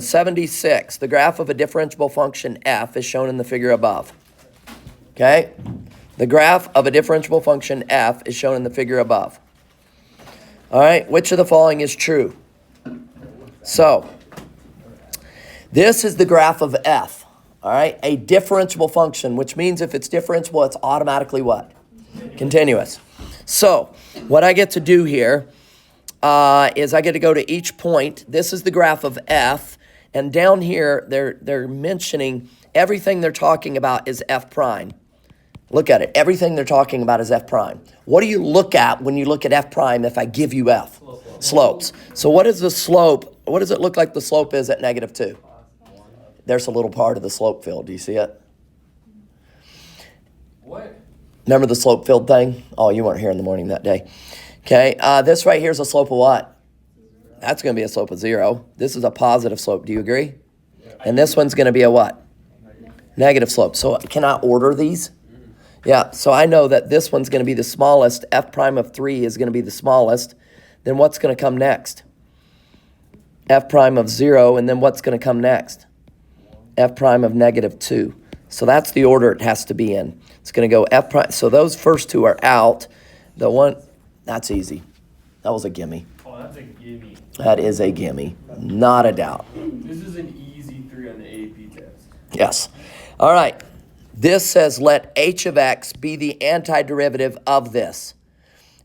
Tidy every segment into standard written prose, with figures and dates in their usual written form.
76, the graph of a differentiable function f is shown in the figure above. Okay? The graph of a differentiable function f is shown in the figure above. All right, which of the following is true? So, this is the graph of f, all right? A differentiable function, which means if it's differentiable, it's automatically what? Continuous. So, what I get to do here is I get to go to each point. This is the graph of f, and down here, they're mentioning everything they're talking about is f prime. Look at it. Everything they're talking about is f prime. What do you look at when you look at f prime if I give you f? Slopes. So what is the slope? What does it look like the slope is at -2? There's a little part of the slope field. Do you see it? What? Remember the slope field thing? Oh, you weren't here in the morning that day. Okay, this right here is a slope of what? That's going to be a slope of 0. This is a positive slope. Do you agree? And this one's going to be a what? Negative slope. So can I order these? Yeah, so I know that this one's going to be the smallest. F prime of 3 is going to be the smallest. Then what's going to come next? F prime of 0, and then what's going to come next? F prime of -2. So that's the order it has to be in. It's going to go F prime. So those first two are out. The one, that's easy. That was a gimme. Oh, that's a gimme. That is a gimme. Not a doubt. This is an easy 3 on the AP test. Yes. All right. This says let h of x be the antiderivative of this.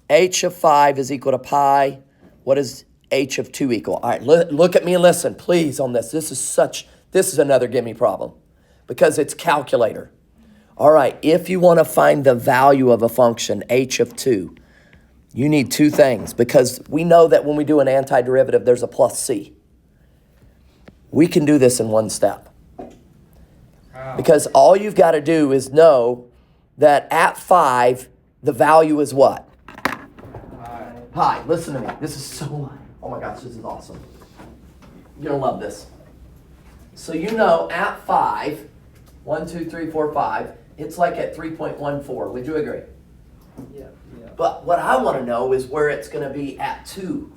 H of 5 is equal to pi. What is h of 2 equal? All right, look at me and listen, please, on this. This is another gimme problem because it's calculator. All right, if you want to find the value of a function, h of 2, you need two things because we know that when we do an antiderivative, there's a plus c. We can do this in one step. Because all you've got to do is know that at 5, the value is what? Pi. Listen to me. This is so, oh my gosh, this is awesome. You're going to love this. So you know at 5, 1, 2, 3, 4, 5, it's like at 3.14. Would you agree? Yeah. But what I want to know is where it's going to be at 2.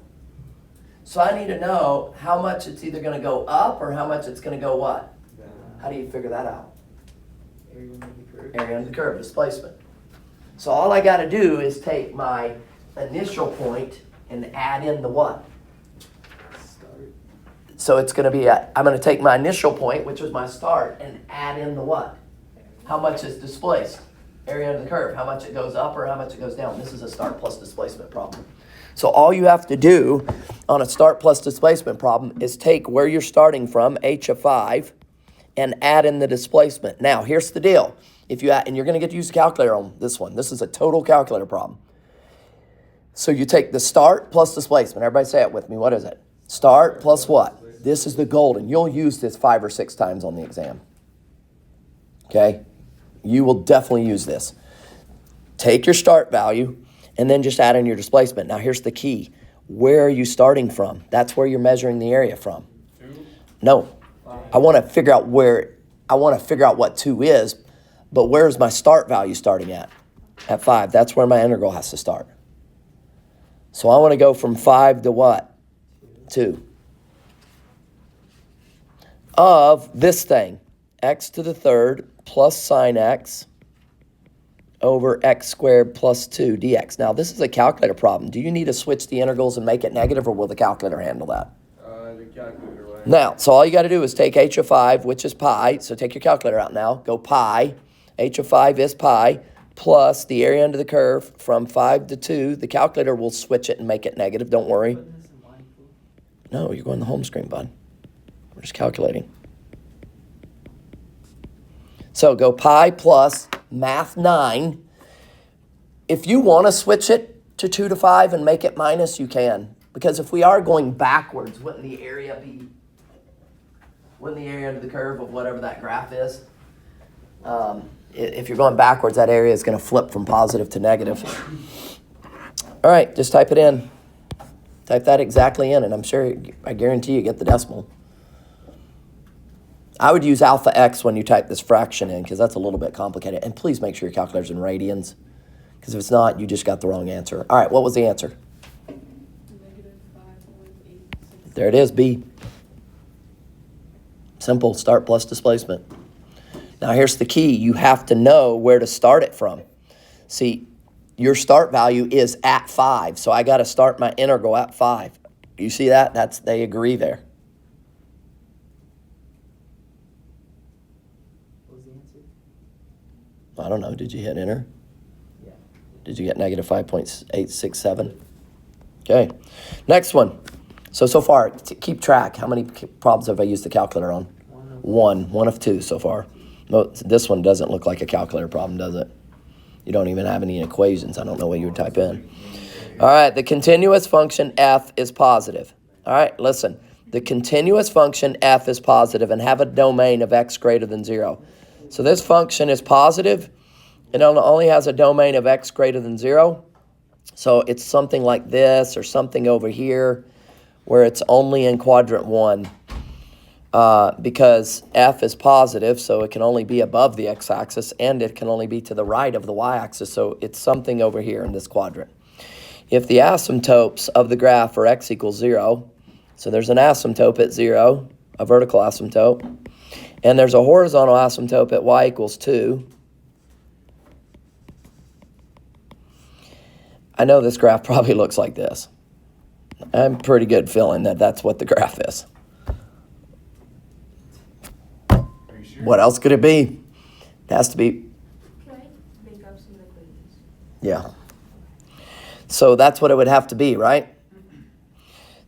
So I need to know how much it's either going to go up or how much it's going to go what? How do you figure that out? Area under the curve, displacement. So all I got to do is take my initial point and add in the what? So it's going to be, I'm going to take my initial point, which was my start, and add in the what? How much is displaced? Area under the curve. How much it goes up or how much it goes down. This is a start plus displacement problem. So all you have to do on a start plus displacement problem is take where you're starting from, h of 5, and add in the displacement. Now, here's the deal. If you add, and you're going to get to use a calculator on this one. This is a total calculator problem. So you take the start plus displacement. Everybody say it with me. What is it? Start plus what? This is the golden. You'll use this 5 or 6 times on the exam. Okay? You will definitely use this. Take your start value and then just add in your displacement. Now, here's the key. Where are you starting from? That's where you're measuring the area from. 2? No. I want to figure out what 2 is, but where's my start value starting at? At 5. That's where my integral has to start. So I want to go from 5 to what? 2. Of this thing, x to the third plus sine x over x squared plus 2 dx. Now, this is a calculator problem. Do you need to switch the integrals and make it negative, or will the calculator handle that? The calculator will. Now, so all you got to do is take h of 5, which is pi. So take your calculator out now. Go pi. H of 5 is pi plus the area under the curve from 5 to 2. The calculator will switch it and make it negative. Don't worry. No, you're going to the home screen, bud. We're just calculating. So go pi plus math 9. If you want to switch it to 2 to 5 and make it minus, you can. Because if we are going backwards, wouldn't the area under the curve of whatever that graph is? If you're going backwards, that area is going to flip from positive to negative. All right, just type it in. Type that exactly in, and I guarantee you get the decimal. I would use alpha x when you type this fraction in because that's a little bit complicated. And please make sure your calculator's in radians because if it's not, you just got the wrong answer. All right, what was the answer? -5.86. There it is, B. Simple, start plus displacement. Now here's the key. You have to know where to start it from. See, your start value is at 5, so I got to start my integral at 5. You see that? They agree there. What was the answer? I don't know. Did you hit enter? Yeah. Did you get negative 5.867? Okay. Next one. So far, keep track. How many problems have I used the calculator on? One of two so far. No, this one doesn't look like a calculator problem, does it? You don't even have any equations. I don't know what you would type in. All right, the continuous function f is positive. All right, listen. The continuous function f is positive and have a domain of x greater than 0. So this function is positive. It only has a domain of x greater than 0. So it's something like this or something over here where it's only in quadrant 1 because f is positive, so it can only be above the x-axis and it can only be to the right of the y-axis. So it's something over here in this quadrant. If the asymptotes of the graph are x equals 0, so there's an asymptote at 0, a vertical asymptote, and there's a horizontal asymptote at y equals 2. I know this graph probably looks like this. I'm pretty good feeling that that's what the graph is. Are you sure? What else could it be? It has to be, Can I make up some equations? yeah. So that's what it would have to be, right?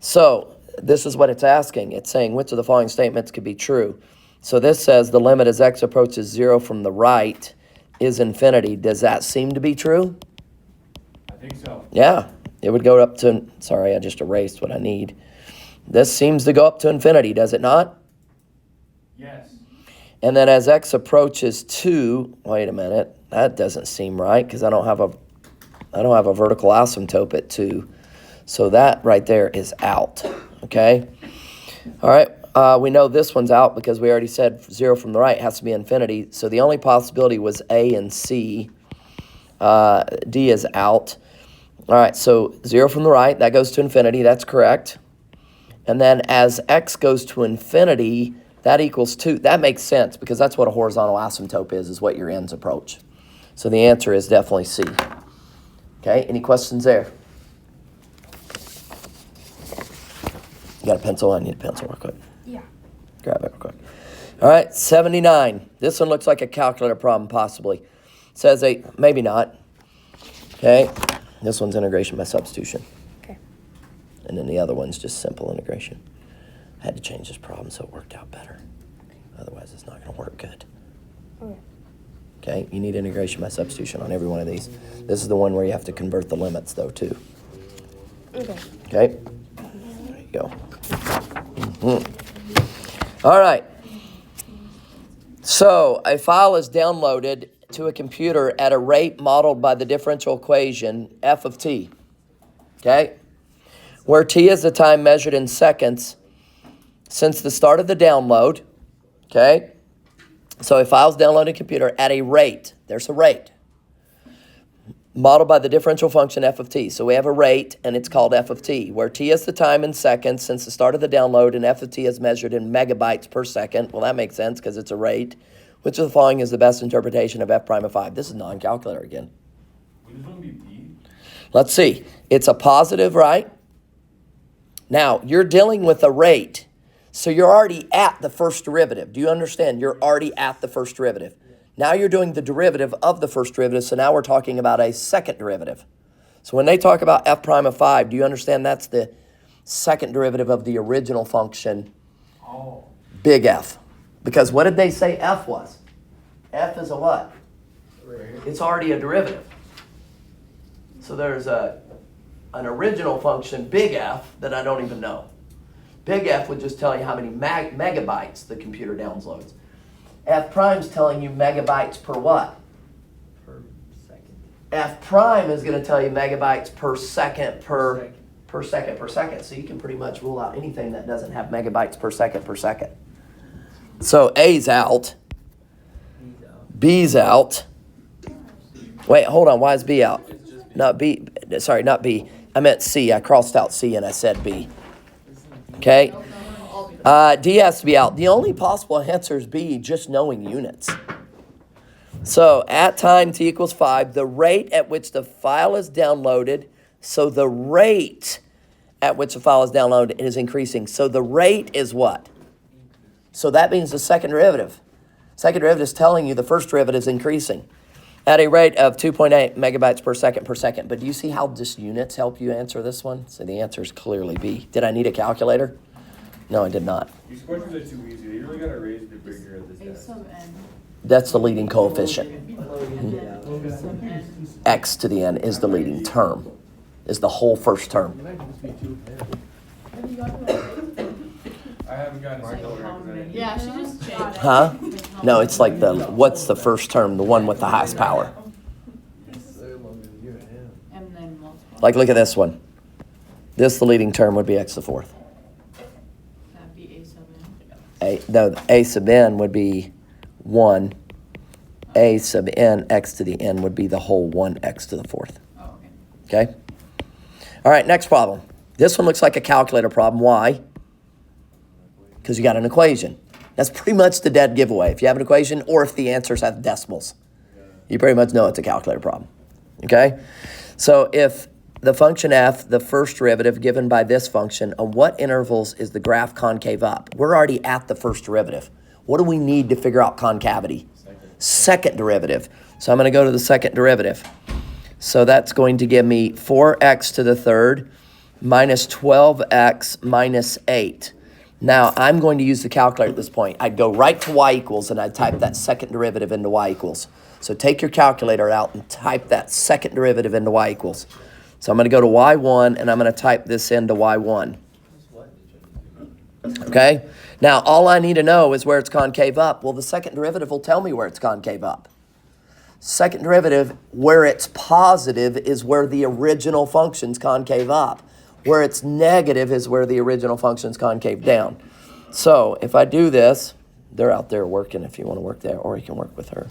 So this is what it's asking. It's saying which of the following statements could be true. So this says the limit as x approaches 0 from the right is infinity. Does that seem to be true? I think so. Yeah, it would go up to, sorry, I just erased what I need. This seems to go up to infinity, does it not? Yes. And then as x approaches 2, wait a minute, that doesn't seem right because I don't have a vertical asymptote at 2. So that right there is out, okay? All right, we know this one's out because we already said 0 from the right has to be infinity. So the only possibility was A and C. D is out. All right, so 0 from the right, that goes to infinity. That's correct. And then as x goes to infinity, that equals 2. That makes sense because that's what a horizontal asymptote is what your ends approach. So the answer is definitely C. Okay, any questions there? You got a pencil? I need a pencil real quick. Yeah. Grab it real quick. All right, 79. This one looks like a calculator problem, possibly. It says maybe not. Okay, this one's integration by substitution. Okay. And then the other one's just simple integration. I had to change this problem so it worked out better. Otherwise, it's not going to work good. Okay. Okay, you need integration by substitution on every one of these. This is the one where you have to convert the limits, though, too. Okay. Okay, there you go. All right. So a file is downloaded to a computer at a rate modeled by the differential equation f of t, okay, where t is the time measured in seconds since the start of the download, okay? So a file is downloaded to a computer at a rate. There's a rate modeled by the differential function f of t. So we have a rate, and it's called f of t, where t is the time in seconds since the start of the download, and f of t is measured in megabytes per second. Well, that makes sense because it's a rate. Which of the following is the best interpretation of f prime of 5? This is non-calculator again. Would this one be B? Let's see. It's a positive, right? Now, you're dealing with a rate. So you're already at the first derivative. Do you understand? You're already at the first derivative. Now you're doing the derivative of the first derivative, so now we're talking about a second derivative. So when they talk about f prime of 5, do you understand that's the second derivative of the original function, Oh. big F? Because what did they say f was? F is a what? It's already a derivative. So there's an original function, big F, that I don't even know. Big F would just tell you how many megabytes the computer downloads. F prime's telling you megabytes per what? Per second. F prime is going to tell you megabytes per second per second. So you can pretty much rule out anything that doesn't have megabytes per second per second. So A's out. B's out. Wait, hold on. Why is B out? Not B. Sorry, not B. I meant C. I crossed out C and I said B. Okay? D has to be out. The only possible answer is B, just knowing units. So at time t equals 5, the rate at which the file is downloaded, so the rate at which the file is downloaded is increasing. So the rate is what? So that means the second derivative. Second derivative is telling you the first derivative is increasing at a rate of 2.8 megabytes per second. But do you see how just units help you answer this one? So the answer is clearly B. Did I need a calculator? No, I did not. These questions are too easy. You really gotta raise the bigger of this A test. sub n. That's the leading coefficient. A sub n. X to the n is the leading term, is the whole first term. Have you gotten it already? I haven't gotten my Like color how because I many? didn't. Yeah, she just changed. Huh? No, it's like what's the first term, the one with the highest power. And then multiply. Like, look at this one. This, the leading term, would be x to the fourth. That'd be a sub n. A sub n would be 1. A sub n, x to the n, would be the whole 1x to the fourth. Oh, okay. Okay? All right, next problem. This one looks like a calculator problem. Why? Because you got an equation. That's pretty much the dead giveaway. If you have an equation or if the answers have decimals, you pretty much know it's a calculator problem. Okay? So if the function f, the first derivative given by this function, on what intervals is the graph concave up? We're already at the first derivative. What do we need to figure out concavity? Second derivative. So I'm going to go to the second derivative. So that's going to give me 4x to the third minus 12x minus 8. Now, I'm going to use the calculator at this point. I'd go right to y equals, and I'd type that second derivative into y equals. So take your calculator out and type that second derivative into y equals. So I'm going to go to y1, and I'm going to type this into y1. Okay? Now, all I need to know is where it's concave up. Well, the second derivative will tell me where it's concave up. Second derivative, where it's positive is where the original function's concave up. Where it's negative is where the original function's concave down. So if I do this, they're out there working if you want to work there, or you can work with her.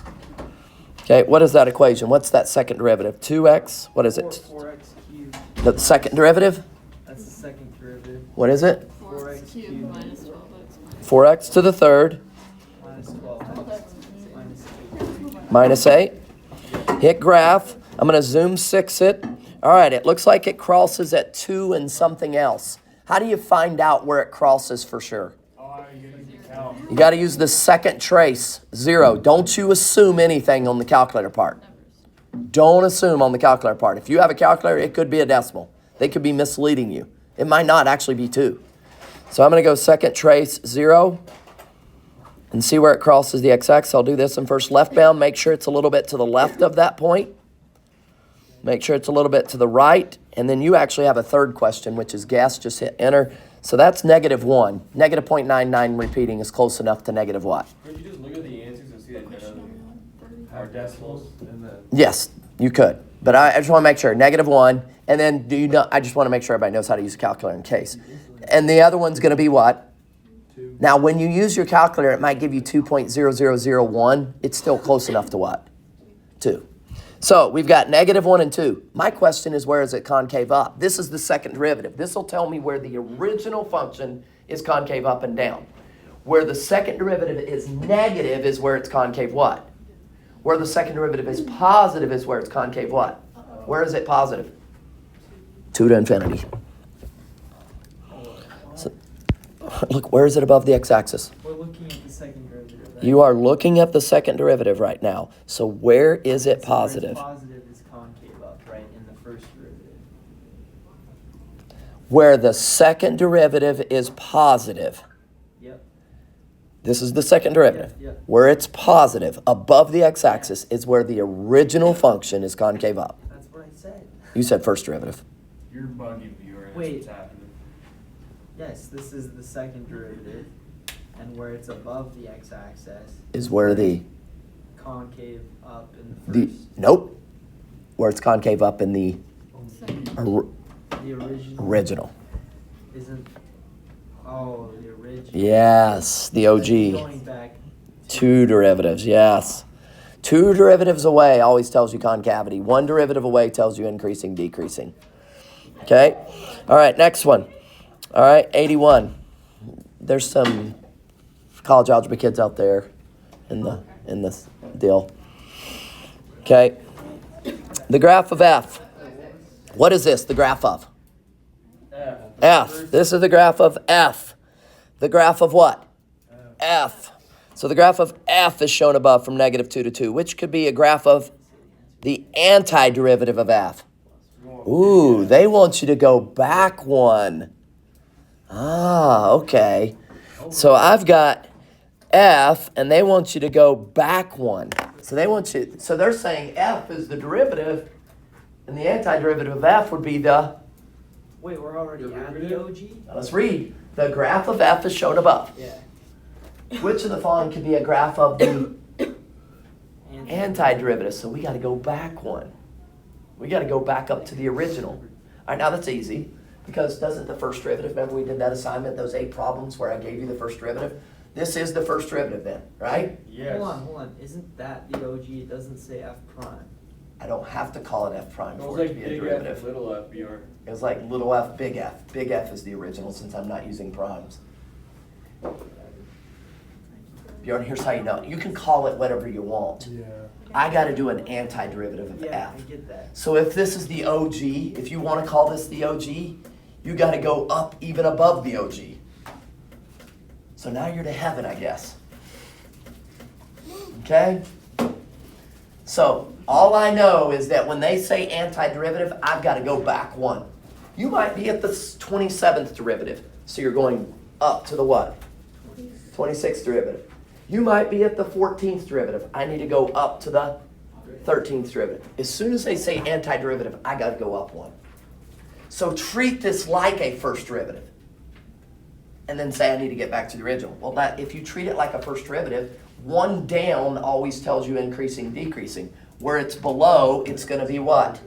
Okay, what is that equation? What's that second derivative? 2x, what is it? 4x cubed. The second derivative? That's the second derivative. What is it? 4x Cube cubed minus 12x. 4x to the third minus 12x minus 8. minus 8. Hit graph. I'm going to zoom 6 it. All right, it looks like it crosses at 2 and something else. How do you find out where it crosses for sure? Oh, you can tell. You got to use the second trace, 0. Don't you assume anything on the calculator part. Don't assume on the calculator part. If you have a calculator, it could be a decimal. They could be misleading you. It might not actually be 2. So I'm going to go second trace, 0, and see where it crosses the x-axis. I'll do this in first left bound. Make sure it's a little bit to the left of that point. Make sure it's a little bit to the right. And then you actually have a third question, which is guess. Just hit enter. So that's -1. Negative 0.99 repeating is close enough to negative what? Could you just look at the answers and see that none of them are decimals? And then Yes, you could. But I just want to make sure. -1. And then do you know? I just want to make sure everybody knows how to use a calculator in case. And the other one's going to be what? 2. Now, when you use your calculator, it might give you 2.0001. It's still close enough to what? 2. So we've got -1 and 2. My question is, where is it concave up? This is the second derivative. This will tell me where the original function is concave up and down. Where the second derivative is negative is where it's concave what? Where the second derivative is positive is where it's concave what? Where is it positive? 2 to infinity. So, look, where is it above the x-axis? We're looking at the second derivative. Right? You are looking at the second derivative right now. So where is it So where it's positive? positive is concave up, right, in the first derivative. Where the second derivative is positive. Yep. This is the second derivative. Yeah. Where it's positive above the x-axis is where the original function is concave up. That's what I said. You said first derivative. you're bugging me, or that's Wait. what's happening. Yes, this is the second derivative, and where it's above the x-axis Is where the concave up in the first. nope. Where it's concave up in the or- The original original. isn't. Oh, the original. Yes, the Going OG. back. 2 derivatives, yes. 2 derivatives away always tells you concavity. 1 derivative away tells you increasing, decreasing. Okay? All right, next one. All right, 81. there's some college algebra kids out there in this deal. Okay. The graph of f. What is this, the graph of? F. This is the graph of f. The graph of what? F. So the graph of f is shown above from -2 to 2, which could be a graph of the antiderivative of f. Ooh, they want you to go back one. Ah, okay. So I've got f, and they want you to go back one. So they're saying f is the derivative, and the antiderivative of f would be the, Wait, we're already at the OG? now let's read. The graph of f is shown above. Yeah. Which of the following could be a graph of the antiderivative? So we got to go back one. We got to go back up to the original. All right, now that's easy, because doesn't the first derivative, remember we did that assignment, those 8 problems where I gave you the first derivative? This is the first derivative then, right? Yes. Hold on. Isn't that the OG? It doesn't say F prime. I don't have to call it f prime It was for it to like be a big derivative. F, little F, Bjorn. It was like little f, big F. Big F is the original since I'm not using primes. Bjorn, here's how you know. You can call it whatever you want. Yeah. I got to do an antiderivative of Yeah, f. I get that. So if this is the OG, if you want to call this the OG, you got to go up even above the OG. So now you're to heaven, I guess. Okay? So all I know is that when they say antiderivative, I've got to go back one. You might be at the 27th derivative, so you're going up to the what? 26th derivative. You might be at the 14th derivative. I need to go up to the 13th derivative. As soon as they say antiderivative, I got to go up one. So treat this like a first derivative. And then say I need to get back to the original. Well, if you treat it like a first derivative, one down always tells you increasing, decreasing. Where it's below, it's going to be what?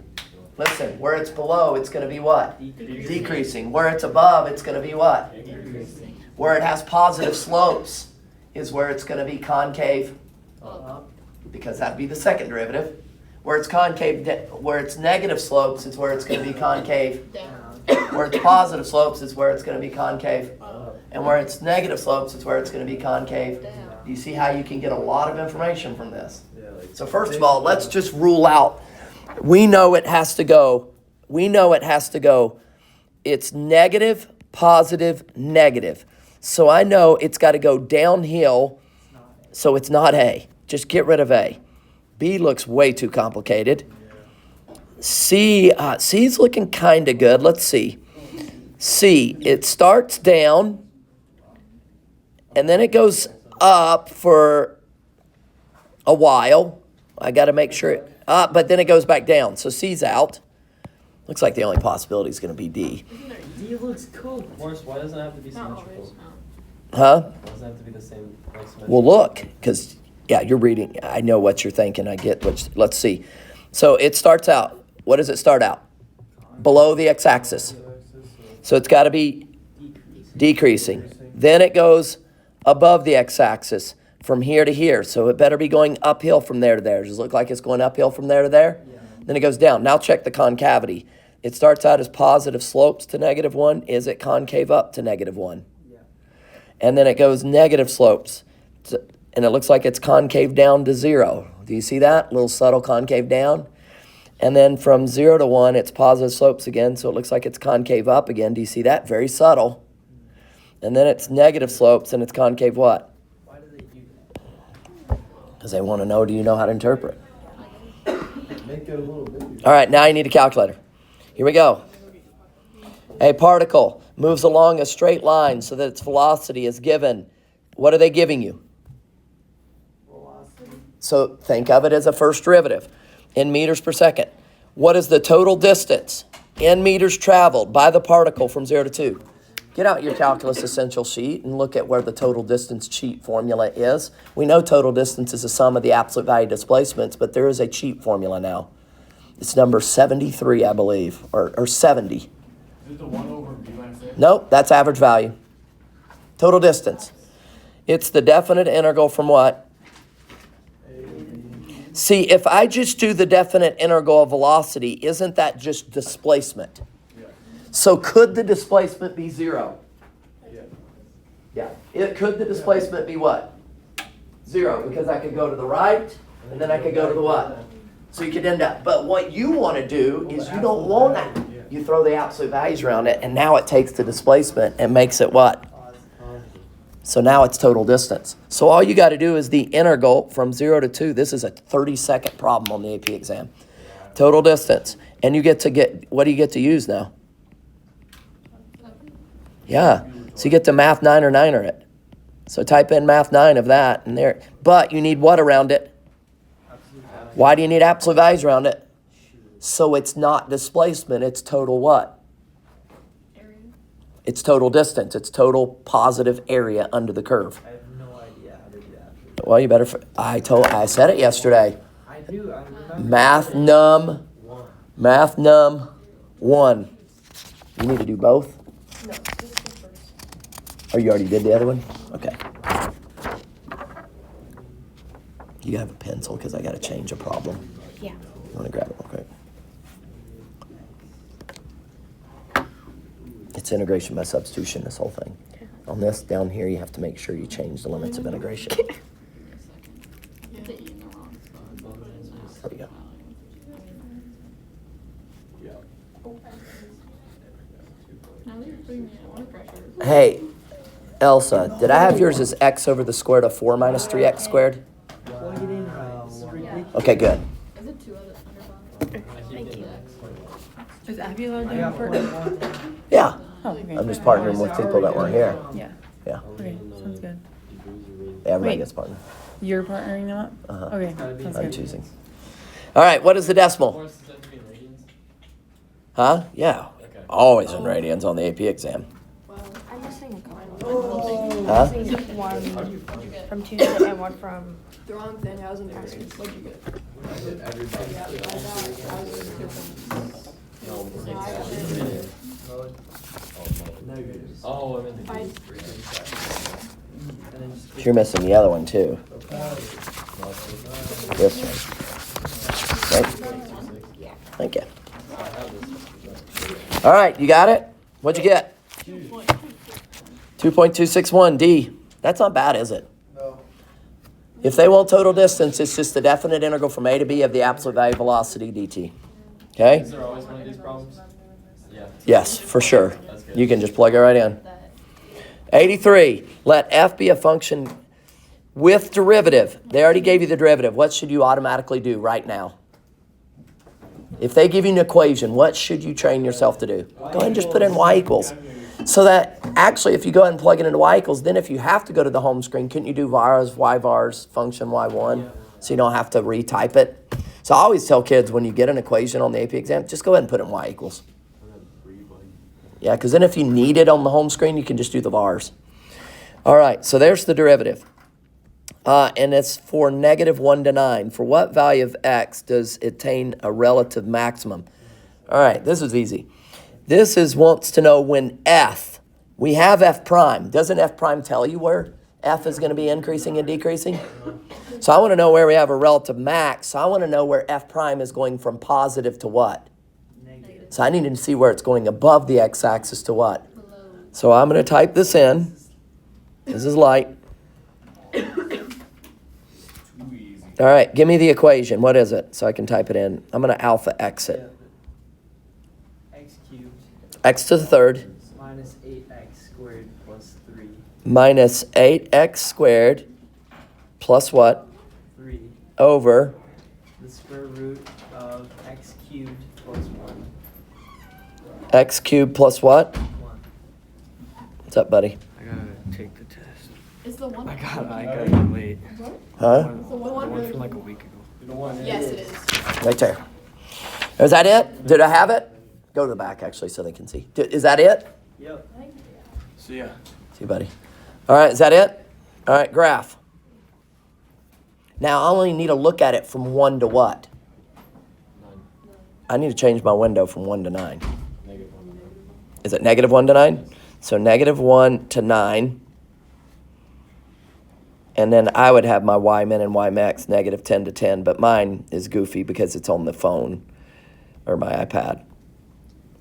Listen, where it's below, it's going to be what? Decreasing. Where it's above, it's going to be what? Increasing. Where it has positive slopes is where it's going to be concave, Up. because that'd be the second derivative. Where it's concave, where it's negative slopes is where it's going to be concave. Down. Where it's positive slopes is where it's going to be concave. Up. And where it's negative slopes is where it's going to be concave. Do you see how you can get a lot of information from this? Yeah, like So first of all, let's just rule out. We know it has to go. It's negative, positive, negative. So I know it's got to go downhill, so it's not A. Just get rid of A. B looks way too complicated. C's looking kind of good. Let's see. C, it starts down, and then it goes up for a while. I got to make sure but then it goes back down. So C's out. Looks like the only possibility is going to be D. D looks cool. Morris, why doesn't it have to be Not symmetrical? always, no. Huh? Why doesn't it have to be the same, like symmetrical? Well, look, because, yeah, you're reading. I know what you're thinking. I get what, let's see. So it starts out. What does it start out? Below the x-axis. So it's got to be decreasing. Then it goes above the x-axis from here to here. So it better be going uphill from there to there. Does it look like it's going uphill from there to there? Yeah. Then it goes down. Now check the concavity. It starts out as positive slopes to -1. Is it concave up to -1? Yeah. And then it goes negative slopes. And it looks like it's concave down to 0. Do you see that? Little subtle concave down. And then from 0 to 1, it's positive slopes again. So it looks like it's concave up again. Do you see that? Very subtle. And then it's negative slopes and it's concave what? Why do they do that? Because they want to know, do you know how to interpret? make it a little bigger. All right, now you need a calculator. Here we go. A particle moves along a straight line so that its velocity is given. What are they giving you? Velocity. So think of it as a first derivative in meters per second. What is the total distance in meters traveled by the particle from 0 to 2? Get out your calculus essential sheet and look at where the total distance cheat formula is. We know total distance is the sum of the absolute value displacements, but there is a cheat formula now. It's number 73, I believe, or 70. Is it the 1 over B minus A? Nope, that's average value. Total distance. It's the definite integral from what? See, if I just do the definite integral of velocity, isn't that just displacement? Yeah. So could the displacement be 0? Yeah. Yeah. Could the displacement be what? 0, because I could go to the right, and then I could go to the what? So you could end up, but what you want to do is you don't want that. You throw the absolute values around it, and now it takes the displacement and makes it what? So now it's total distance. So all you got to do is the integral from 0 to 2. This is a 30-second problem on the AP exam. Total distance. And you get, what do you get to use now? Yeah. So you get to math 9 or 9 it. So type in math 9 of that, and there. But you need what around it? Why do you need absolute values around it? So it's not displacement, it's total what? Area. It's total distance. It's total positive area under the curve. I have no idea how to do that. Well, you better. I said it yesterday. I remember. Math num 1. You need to do both. No, just the first. Oh, you already did the other one? Okay. You have a pencil because I got to change a problem. Yeah. You want to grab it real quick? It's integration by substitution, this whole thing. On this, down here, you have to make sure you change the limits of integration. Yeah, the E in the wrong spot. There we go. Now that you're putting me under pressure. Hey, Elsa, did I have yours as x over the square root of 4 minus 3x squared? Plug it in. Okay, good. Is it 2 under bottom? Thank you. Is Abby allowed I to got import? 0.1. Yeah, Oh, okay. I'm just partnering with people that weren't here. Yeah. Yeah, Okay, sounds good. everybody Wait. gets partner. You're partnering them up? Uh-huh. Okay, Gotta be sounds I'm good. choosing. All right, what is the decimal? Course is that to be in radians? Huh? Yeah, Okay. always in radians on the AP exam. I'm missing a couple. Huh? I'm missing one from Tuesday and one from. The wrong thing, I was in degree. What'd you get? I did everybody. Yeah, I thought I was in different. No, So I got it. Negatives. Oh, I'm in the I- And then just You're missing the other one too. This one. Right? Thank you. All right, you got it? What'd you get? 2.261 D. That's not bad, is it? No. If they want total distance, it's just the definite integral from A to B of the absolute value of velocity dt. Okay? Is there always one of these problems? Yeah. Yes, for sure. That's good. You can just plug it right in. 83. Let f be a function with derivative. They already gave you the derivative. What should you automatically do right now? If they give you an equation, what should you train yourself to do? Go ahead and just put in y equals. So that actually, if you go ahead and plug it into y equals, then if you have to go to the home screen, couldn't you do vars, y vars, function y1? So you don't have to retype it. So I always tell kids when you get an equation on the AP exam, just go ahead and put in y equals. Yeah, because then if you need it on the home screen, you can just do the vars. All right, so there's the derivative. And it's for -1 to 9. For what value of x does it attain a relative maximum? All right, this is easy. This is wants to know when f, we have f prime. Doesn't f prime tell you where f is going to be increasing and decreasing? So I want to know where we have a relative max. So I want to know where f prime is going from positive to what? Negative. So I need to see where it's going above the x-axis to what? So I'm going to type this in. This is light. Too easy. All right, give me the equation. What is it? So I can type it in. I'm going to alpha x it. X cubed X to the third minus 8x squared plus 3. minus 8x squared plus what? 3. Over. The square root of x cubed plus 1. X cubed plus what? 1. What's up, buddy? I gotta take the test. Is the one? I gotta wait. Huh? The one from like a week ago. The one Yes, it is. Right there. Is that it? Did I have it? Go to the back, actually, so they can see. Is that it? Yep. See ya. See, buddy. All right, is that it? All right, graph. Now, I only need to look at it from 1 to what? I need to change my window from 1 to 9. -1. Is it -1 to 9? So -1 to 9. And then I would have my y min and y max -10 to 10, but mine is goofy because it's on the phone or my iPad.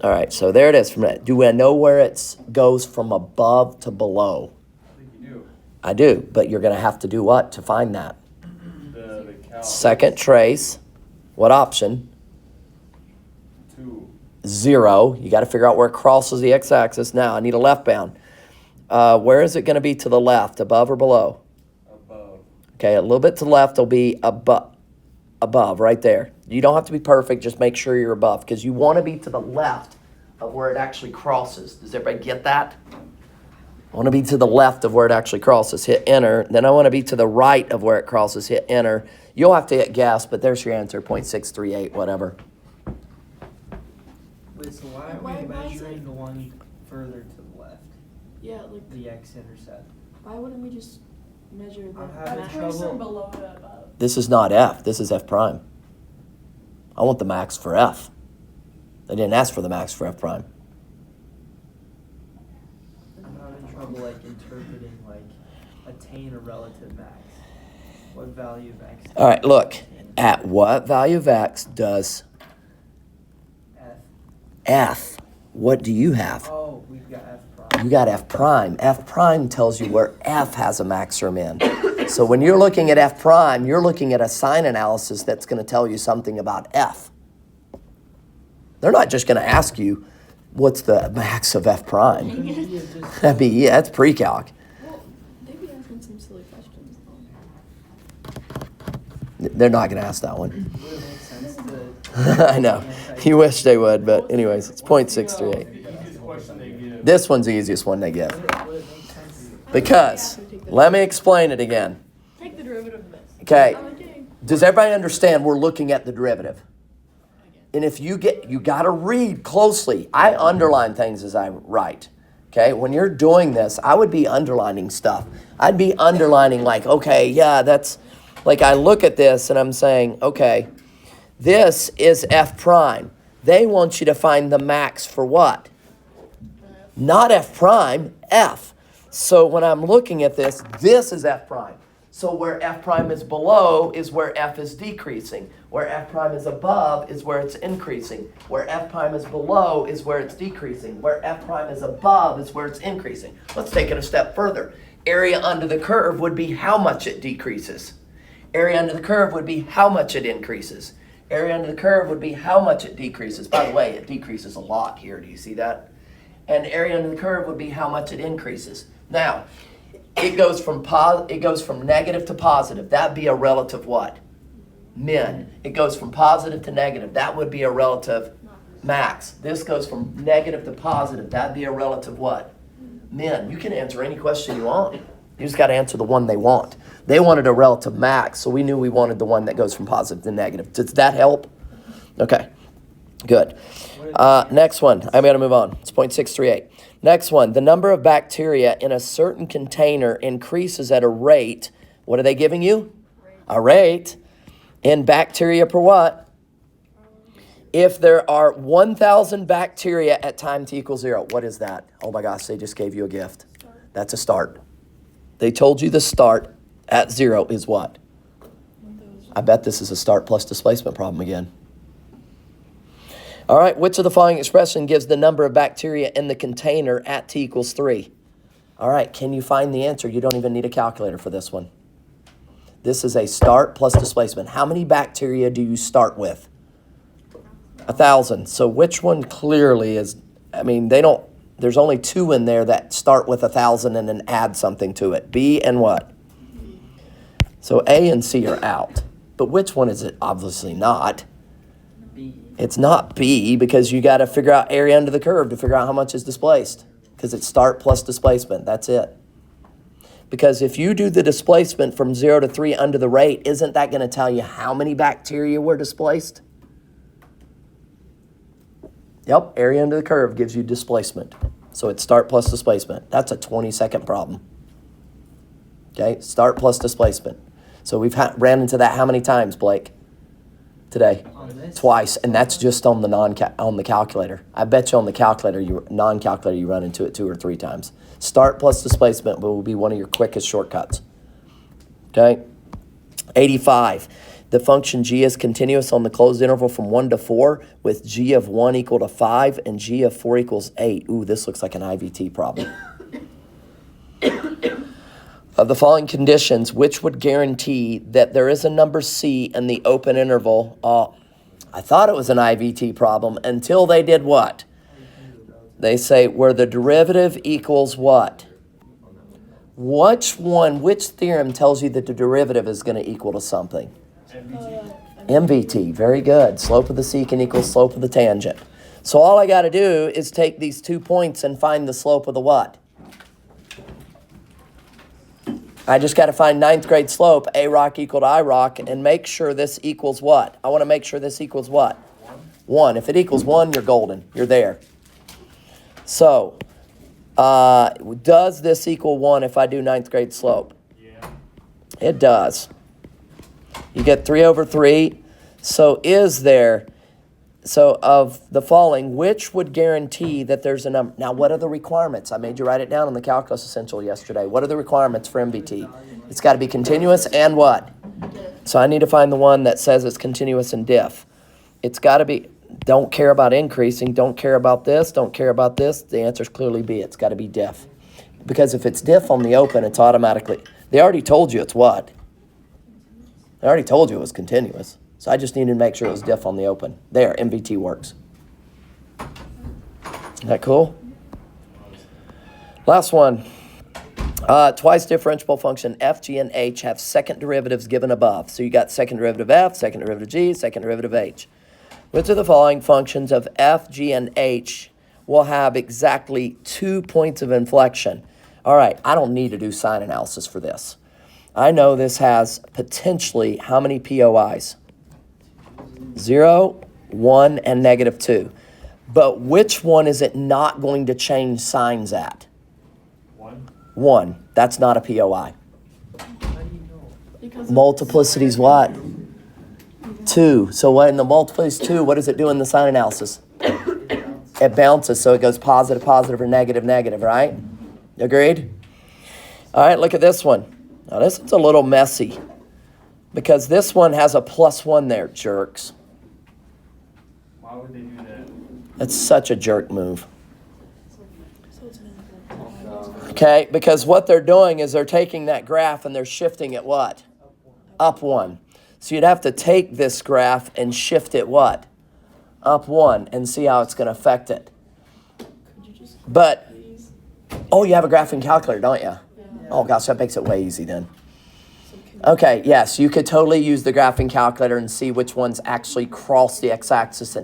All right, so there it is. From that, do I know where it goes from above to below? I do, but you're gonna have to do what to find that? The count. Second trace, what option? 2. 0. You gotta figure out where it crosses the x-axis. Now, I need a left bound. Where is it gonna be to the left, above or below? Above. Okay, a little bit to the left will be above, right there. You don't have to be perfect, just make sure you're above, because you want to be to the left of where it actually crosses. Does everybody get that? I want to be to the left of where it actually crosses. Hit enter. Then I want to be to the right of where it crosses. Hit enter. You'll have to hit guess, but there's your answer, 0.638, whatever. Wait, so why are Why- we why is measuring it- the one further to the left? Yeah, like, The x-intercept? why wouldn't we just measure the I'm having max? trouble. below to above. This is not F. This is F prime. I want the max for F. They didn't ask for the max for F prime. I'm having trouble like interpreting like attain a relative max. What value of x? All right, look. attain? At what value of X does F. F, what do you have? Oh, we've got f prime. You got F prime. F prime tells you where F has a max or min. So when you're looking at F prime, you're looking at a sign analysis that's going to tell you something about F. They're not just going to ask you, what's the max of F prime? Couldn't it just- That'd be, yeah, that's pre-calc. Well, they'd be asking some silly questions They're not going to ask that one. Would it make sense to? I know. You wish they would, but anyways, it's 0.638. The easiest question they give. This one's the easiest one they give. Would it make sense? Because, let me explain it again. Take the derivative of this. Okay. Okay. Does everybody understand we're looking at the derivative? And if you got to read closely. I underline things as I write. Okay? When you're doing this, I would be underlining stuff. I'd be underlining like, okay, yeah, that's, like I look at this and I'm saying, okay, this is F prime. They want you to find the max for what? Not F prime, F. So when I'm looking at this, this is F prime. So where F prime is below is where F is decreasing. Where F prime is above is where it's increasing. Where F prime is below is where it's decreasing. Where F prime is above is where it's increasing. Let's take it a step further. Area under the curve would be how much it decreases. Area under the curve would be how much it increases. Area under the curve would be how much it decreases. By the way, it decreases a lot here. Do you see that? And area under the curve would be how much it increases. Now, it goes from negative to positive. That'd be a relative what? Min. It goes from positive to negative. That would be a relative max. This goes from negative to positive. That'd be a relative what? Min. You can answer any question you want. You just got to answer the one they want. They wanted a relative max, so we knew we wanted the one that goes from positive to negative. Does that help? Okay, good. Next one. I'm going to move on. It's 0.638. Next one. The number of bacteria in a certain container increases at a rate. What are they giving you? A rate. In bacteria per what? If there are 1,000 bacteria at time t equals 0. What is that? Oh my gosh, they just gave you a gift. That's a start. They told you the start at 0 is what? I bet this is a start plus displacement problem again. All right, which of the following expression gives the number of bacteria in the container at t equals 3? All right, can you find the answer? You don't even need a calculator for this one. This is a start plus displacement. How many bacteria do you start with? 1,000. So which one clearly is, I mean, there's only 2 in there that start with 1,000 and then add something to it. B and what? So A and C are out. But which one is it? Obviously not. B. It's not B because you got to figure out area under the curve to figure out how much is displaced. Because it's start plus displacement. That's it. Because if you do the displacement from 0 to 3 under the rate, isn't that going to tell you how many bacteria were displaced? Yep, area under the curve gives you displacement. So it's start plus displacement. That's a 20-second problem. Okay, start plus displacement. So we've ran into that how many times, Blake? Today? On this? Twice, and that's just on the on the calculator. I bet you on the calculator, non-calculator, you run into it 2 or 3 times. Start plus displacement will be one of your quickest shortcuts. Okay? 85. The function g is continuous on the closed interval from 1 to 4 with g of 1 equal to 5 and g of 4 equals 8. Ooh, this looks like an IVT problem. Of the following conditions, which would guarantee that there is a number C in the open interval? I thought it was an IVT problem until they did what? They say where the derivative equals what? Which theorem tells you that the derivative is going to equal to something? MVT, very good. Slope of the secant equals slope of the tangent. So all I got to do is take these 2 points and find the slope of the what? I just got to find 9th grade slope, A rock equal to I rock, and make sure this equals what? I want to make sure this equals what? 1. If it equals 1, you're golden. You're there. So, does this equal 1 if I do 9th grade slope? Yeah. It does. You get 3 over 3. So of the following, which would guarantee that there's a number? Now, what are the requirements? I made you write it down in the Calculus Essential yesterday. What are the requirements for MVT? It's got to be continuous and what? So I need to find the one that says it's continuous and diff. It's got to be, don't care about increasing, don't care about this, don't care about this. The answer is clearly B. It's got to be diff. Because if it's diff on the open, it's automatically, they already told you it's what? They already told you it was continuous. So I just needed to make sure it was diff on the open. There, MVT works. Isn't that cool? Last one. Twice differentiable function f, g, and h have second derivatives given above. So you got second derivative f, second derivative g, second derivative h. Which of the following functions of f, g, and h will have exactly 2 points of inflection? All right, I don't need to do sign analysis for this. I know this has potentially how many POIs? 0, 1, and -2. But which one is it not going to change signs at? 1. That's not a POI. Because Multiplicity's what? 2. So when the multiplicity is 2, what does it do in the sign analysis? It bounces, so it goes positive, positive, or negative, negative, right? Agreed? All right, look at this one. Now this is a little messy because this one has a +1 there, jerks. Why would they do that? That's such a jerk move. Okay, because what they're doing is they're taking that graph and they're shifting it what? Up 1. So you'd have to take this graph and shift it what? Up 1 and see how it's going to affect it. But, oh, you have a graphing calculator, don't you? Oh, gosh, that makes it way easy then. Okay, yes, you could totally use the graphing calculator and see which ones actually cross the x-axis.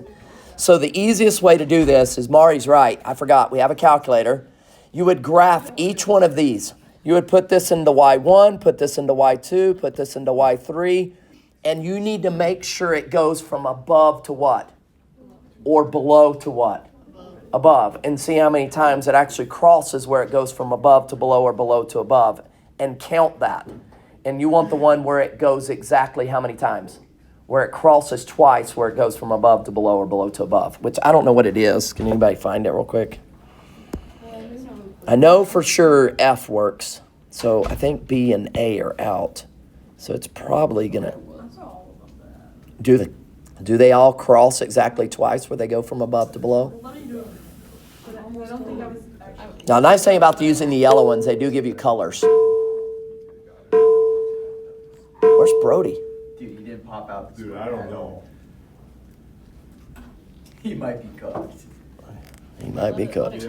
So the easiest way to do this is, Mari's right, I forgot, we have a calculator. You would graph each one of these. You would put this into y1, put this into y2, put this into y3, and you need to make sure it goes from above to what? Or below to what? Above. And see how many times it actually crosses where it goes from above to below or below to above, and count that. And you want the one where it goes exactly how many times? Where it crosses twice, where it goes from above to below or below to above, which I don't know what it is. Can anybody find it real quick? I know for sure F works, so I think B and A are out. So it's probably gonna, do they all cross exactly twice where they go from above to below? Now, nice thing about using the yellow ones, they do give you colors. Where's Brody? Dude, he didn't pop out. Dude, I don't know. He might be cooked. He might be cooked,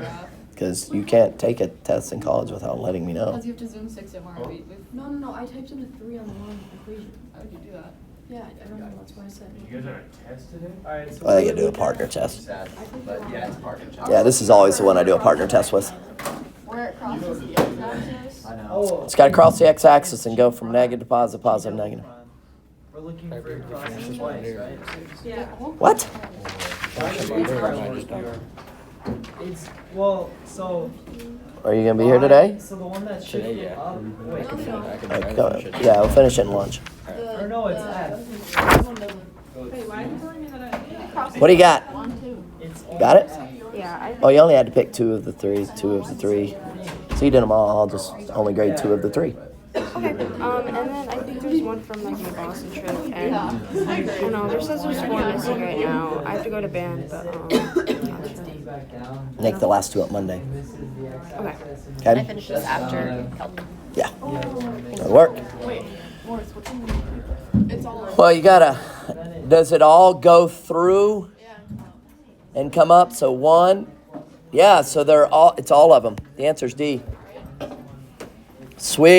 because you can't take a test in college without letting me know. Because you have to zoom 6 it more. No, I typed in a 3 on the wrong equation. How would you do that? Yeah, I don't know, that's what I said. You guys are on a test today? Alright, so. Well, you gotta do a partner test. Sad, but yeah, it's partner test. Yeah, this is always the one I do a partner test with. Where it crosses the x-axis? I know. Oh. It's got to cross the x-axis and go from negative to positive, positive, negative. We're looking for it crossing twice, right? Yeah. What? It's, well, so. Are you gonna be here today? So the one that's Today, shifted yeah. up, wait, Yeah, we'll finish it in lunch. or no, it's F. Wait, why are you telling me that I? What do you got? It's Got it? F. Yeah, Oh, you only had to pick 2 of the 3. 2 of the 3. So you did them all. I'll just only grade 2 of the 3. okay, and then I think there's one from like my Boston trip, and I don't know, there says there's 4 missing right now. I have to go to band, but, not sure. Back down. Make the last two up Monday. And this is the Okay. x-axis and Okay. I finished this after help. Yeah, Yeah, that'll work. Wait, Morris, what's in the It's all Well, you gotta, does it all go through and come up? So one, yeah, so they're all, it's all of them. The answer's D. Sweet.